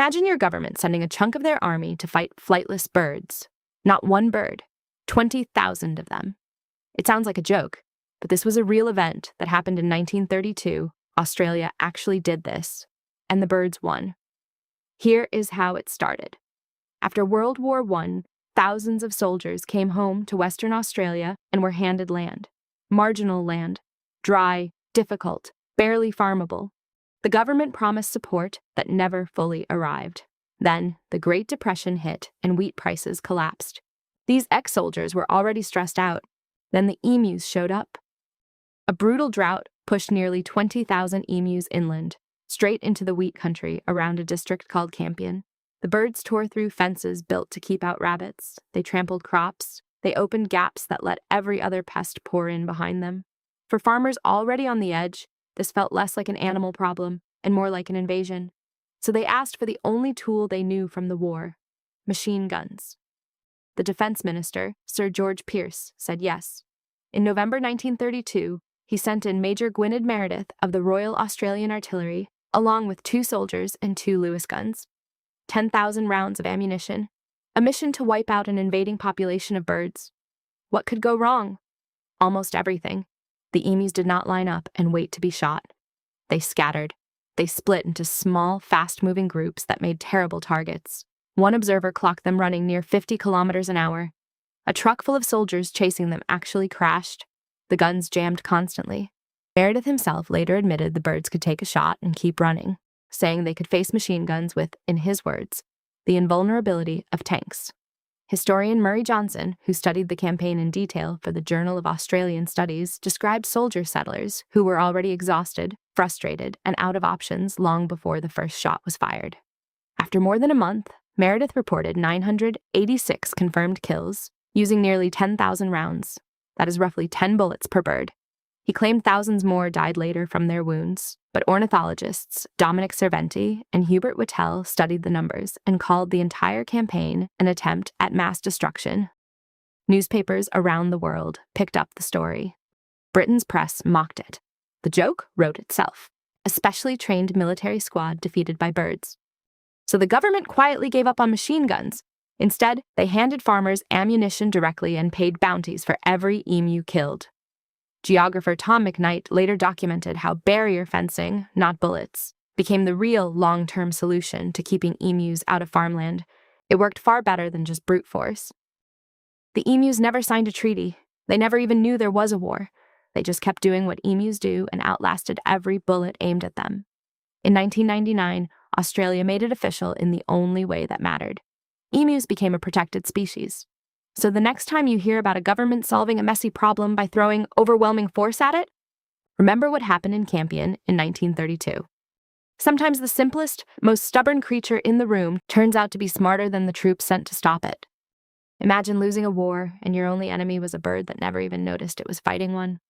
Imagine your government sending a chunk of their army to fight flightless birds. Not one bird, 20,000 of them. It sounds like a joke, but this was a real event that happened in 1932. Australia actually did this, and the birds won. Here is how it started. After World War I, thousands of soldiers came home to Western Australia and were handed land. Marginal land, dry, difficult, barely farmable. The government promised support that never fully arrived. Then, the Great Depression hit and wheat prices collapsed. These ex-soldiers were already stressed out. Then the emus showed up. A brutal drought pushed nearly 20,000 emus inland, straight into the wheat country around a district called Campion. The birds tore through fences built to keep out rabbits. They trampled crops. They opened gaps that let every other pest pour in behind them. For farmers already on the edge, this felt less like an animal problem and more like an invasion. So they asked for the only tool they knew from the war: machine guns. The defense minister, Sir George Pearce, said yes. In November 1932, he sent in Major Gwynedd Meredith of the Royal Australian Artillery, along with 2 soldiers and 2 Lewis guns. 10,000 rounds of ammunition, a mission to wipe out an invading population of birds. What could go wrong? Almost everything. The emus did not line up and wait to be shot. They scattered. They split into small, fast-moving groups that made terrible targets. One observer clocked them running near 50 kilometers an hour. A truck full of soldiers chasing them actually crashed. The guns jammed constantly. Meredith himself later admitted the birds could take a shot and keep running, saying they could face machine guns with, in his words, the invulnerability of tanks. Historian Murray Johnson, who studied the campaign in detail for the Journal of Australian Studies, described soldier settlers who were already exhausted, frustrated, and out of options long before the first shot was fired. After more than a month, Meredith reported 986 confirmed kills, using nearly 10,000 rounds. That is roughly 10 bullets per bird. He claimed thousands more died later from their wounds, but ornithologists Dominic Cerventi and Hubert Whittell studied the numbers and called the entire campaign an attempt at mass destruction. Newspapers around the world picked up the story. Britain's press mocked it. The joke wrote itself. A specially trained military squad defeated by birds. So the government quietly gave up on machine guns. Instead, they handed farmers ammunition directly and paid bounties for every emu killed. Geographer Tom McKnight later documented how barrier fencing, not bullets, became the real long-term solution to keeping emus out of farmland. It worked far better than just brute force. The emus never signed a treaty. They never even knew there was a war. They just kept doing what emus do and outlasted every bullet aimed at them. In 1999, Australia made it official in the only way that mattered. Emus became a protected species. So the next time you hear about a government solving a messy problem by throwing overwhelming force at it, remember what happened in Campion in 1932. Sometimes the simplest, most stubborn creature in the room turns out to be smarter than the troops sent to stop it. Imagine losing a war and your only enemy was a bird that never even noticed it was fighting one.